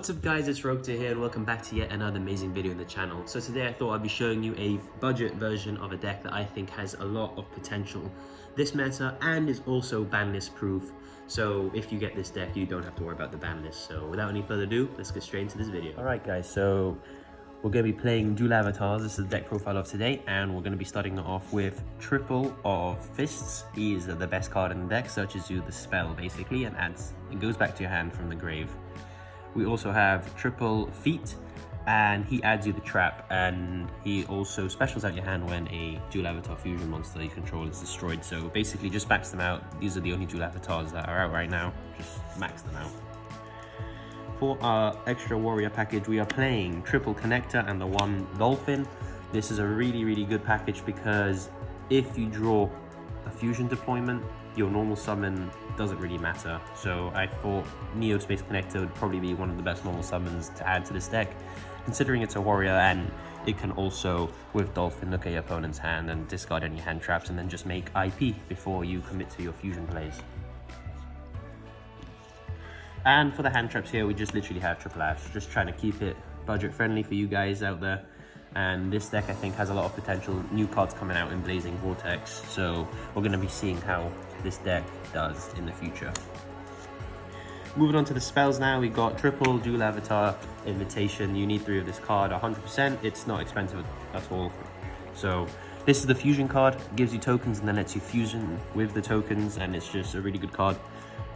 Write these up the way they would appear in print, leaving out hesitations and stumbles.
What's up guys, it's Rokta here and welcome back to yet another amazing video in the channel. So today I thought I'd be showing you a budget version of a deck that I think has a lot of potential this meta and is also banlist proof. So if you get this deck, you don't have to worry about the ban list. So without any further ado, let's get straight into this video. Alright guys, so we're going to be playing dual avatars. This is the deck profile of today, and we're going to be starting off with Triple of Fists. He is the best card in the deck, searches you the spell basically and it goes back to your hand from the grave. We also have Triple Feet, and he adds you the trap, and he also specials out your hand when a dual avatar fusion monster you control is destroyed. So basically just max them out. These are the only dual avatars that are out right now. Just max them out. For our extra warrior package, we are playing Triple Connector and the one Dolphin. This is a really good package because if you draw a fusion deployment, your normal summon doesn't really matter. So I thought Neo Space Connector would probably be one of the best normal summons to add to this deck, considering it's a warrior and it can also, with Dolphin, look at your opponent's hand and discard any hand traps and then just make IP before you commit to your fusion plays. And for the hand traps here, we just literally have Triple Ash, just trying to keep it budget friendly for you guys out there. And this deck I think has a lot of potential. New cards coming out in Blazing Vortex, so we're going to be seeing how this deck does in the future. Moving on to the spells now, we got Triple Dual Avatar Invitation. You need 3 of this card, 100%. It's not expensive at all. So this is the fusion card, gives you tokens and then lets you fusion with the tokens, and it's just a really good card.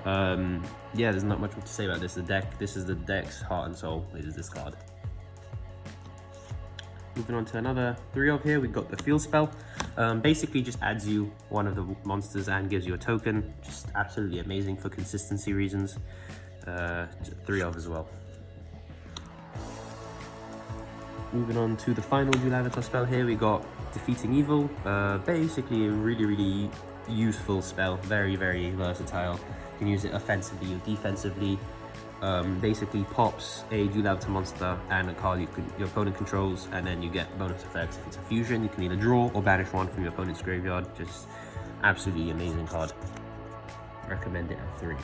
Yeah, there's not much more to say about this. The deck, this is the deck's heart and soul, is this card. Moving on to another 3 of here, we've got the Field Spell. Basically just adds you one of the monsters and gives you a token. Just absolutely amazing for consistency reasons. 3 of as well. Moving on to the final dual avatar spell here, we got Defeating Evil. Basically a really useful spell, very versatile. You can use it offensively or defensively. Basically pops a dual avatar monster and a card your opponent controls, and then you get bonus effects. If it's a fusion, you can either draw or banish one from your opponent's graveyard. Just absolutely amazing card. Recommend it at 3.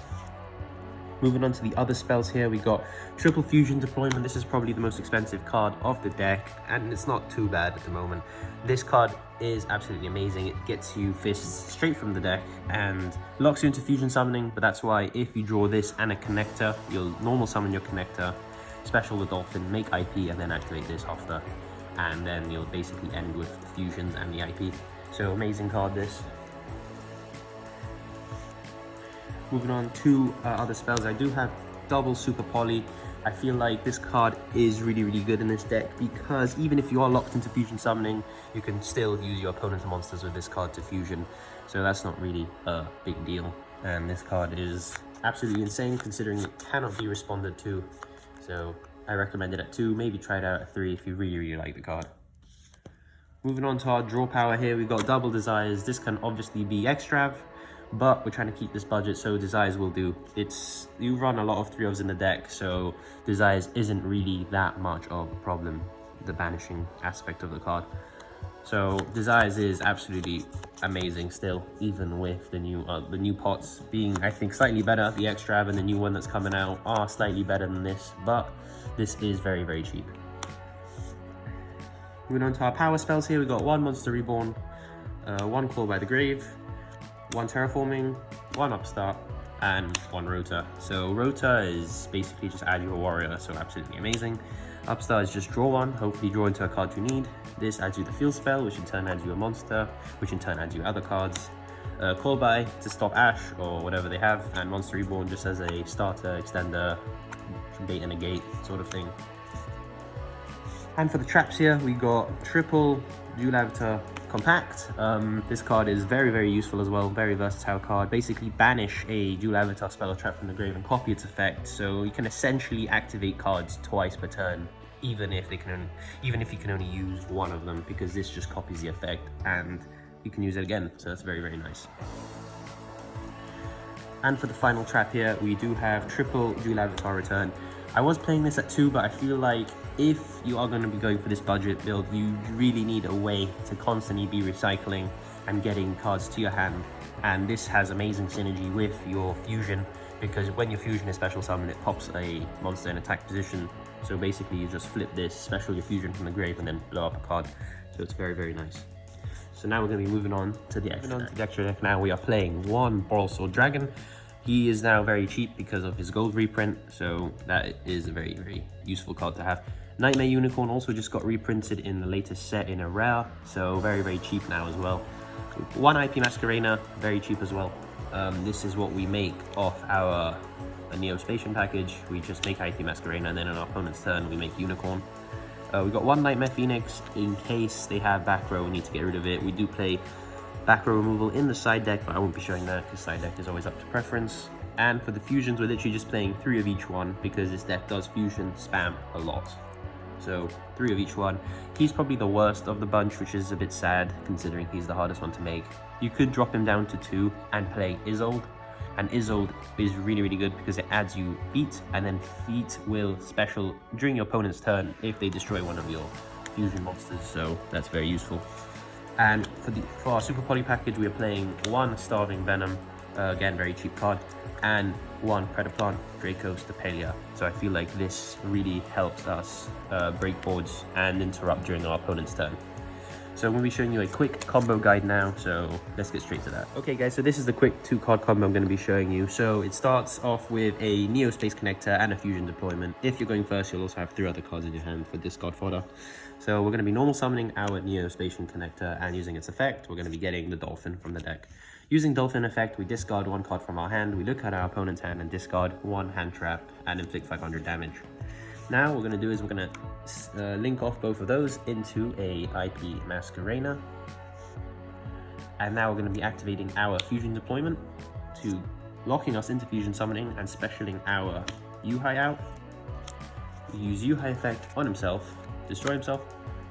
Moving on to the other spells here, we got Triple Fusion Deployment. This is probably the most expensive card of the deck, and it's not too bad at the moment. This card is absolutely amazing. It gets you fists straight from the deck and locks you into fusion summoning, but that's why if you draw this and a connector, you'll normal summon your connector, special the Dolphin, make IP, and then activate this after, and then you'll basically end with fusions and the IP. So amazing card this. Moving on to other spells, I do have double Super Poly. I feel like this card is really good in this deck because even if you are locked into fusion summoning, you can still use your opponent's monsters with this card to fusion. So that's not really a big deal. And this card is absolutely insane considering it cannot be responded to. So I recommend it at 2, maybe try it out at 3 if you really like the card. Moving on to our draw power here, we've got Double Desires. This can obviously be extrav, but we're trying to keep this budget, so Desires will do. You run a lot of 3-ofs in the deck, so Desires isn't really that much of a problem, the banishing aspect of the card. So Desires is absolutely amazing still, even with the new pots being, I think, slightly better. The extrav and the new one that's coming out are slightly better than this, but this is very cheap. Moving on to our power spells here, we got 1 Monster Reborn, 1 Call by the Grave, 1 Terraforming, 1 Upstart, and 1 Rota. So Rota is basically just add your warrior, so absolutely amazing. Upstart is just draw 1, hopefully draw into a card you need. This adds you the Field Spell, which in turn adds you a monster, which in turn adds you other cards. Call by to stop Ash or whatever they have, and Monster Reborn just as a starter, extender, bait and a gate sort of thing. And for the traps here, we got Triple Dual Avatar Compact. This card is very useful as well, very versatile card. Basically banish a dual avatar spell or trap from the grave and copy its effect, so you can essentially activate cards twice per turn, even if you can only use 1 of them, because this just copies the effect and you can use it again, so that's very nice. And for the final trap here, we do have Triple Dual Avatar Return. I was playing this at 2, but I feel like if you are going to be going for this budget build, you really need a way to constantly be recycling and getting cards to your hand. And this has amazing synergy with your fusion. because when your fusion is special summon, it pops a monster in attack position. So basically you just flip this, special your fusion from the grave, and then blow up a card. So it's very, very nice. So now we're going to be moving on to the extra deck. Now we are playing one Borrelsword Dragon. He is now very cheap because of his gold reprint, so that is a very, very useful card to have. Nightmare Unicorn also just got reprinted in the latest set in a rare, so very, very cheap now as well. One IP Masquerena, very cheap as well. This is what we make off our Neospatian package. We just make IP Masquerena, and then on our opponent's turn we make Unicorn. We got one Nightmare Phoenix in case they have back row, we need to get rid of it. We do play back row removal in the side deck, but I won't be showing that because side deck is always up to preference. And for the fusions, we're literally just playing 3 of each one because this deck does fusion spam a lot. So 3 of each one. He's probably the worst of the bunch, which is a bit sad considering he's the hardest one to make. You could drop him down to 2 and play Isolde. And Isolde is really, really good because it adds you feet, and then feet will special during your opponent's turn if they destroy one of your fusion monsters. So that's very useful. And for our Super Poly package, we are playing 1 Starving Venom, again very cheap card, and 1 Predaplant Draco Stapelia. So I feel like this really helps us break boards and interrupt during our opponent's turn. So I'm going to be showing you a quick combo guide now, so let's get straight to that. Okay guys, so this is the quick 2-card combo I'm going to be showing you. So it starts off with a Neo Space Connector and a Fusion Deployment. If you're going first, you'll also have 3 other cards in your hand for discard fodder. So we're going to be normal summoning our Neo Space Connector, and using its effect, we're going to be getting the Dolphin from the deck. Using Dolphin effect, we discard 1 card from our hand, we look at our opponent's hand and discard 1 hand trap and inflict 500 damage. Now what we're going to do is we're going to link off both of those into a IP Masquerena. And now we're going to be activating our Fusion Deployment to locking us into Fusion Summoning and specialing our YuGiOh out. We use YuGiOh effect on himself, destroy himself,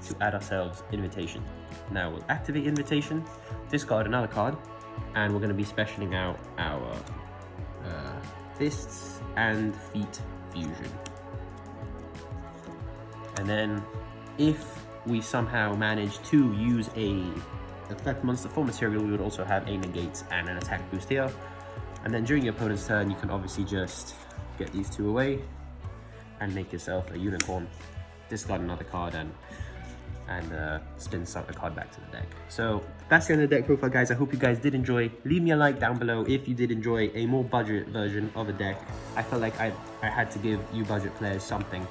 to add ourselves Invitation. Now we'll activate Invitation, discard another card, and we're going to be specialing out our Fists and Feet Fusion. And then if we somehow manage to use a effect monster for material, we would also have a negate and an attack boost here. And then during your opponent's turn, you can obviously just get these 2 away and make yourself a unicorn, discard another card, and spin a card back to the deck. So that's the end of the deck profile, guys. I hope you guys did enjoy. Leave me a like down below if you did enjoy a more budget version of a deck. I felt like I had to give you budget players something,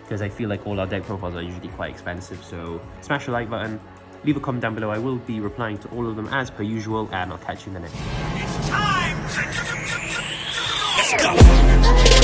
because I feel like all our deck profiles are usually quite expensive. So smash the like button, leave a comment down below. I will be replying to all of them as per usual, and I'll catch you in the next one. It's time! Let's go!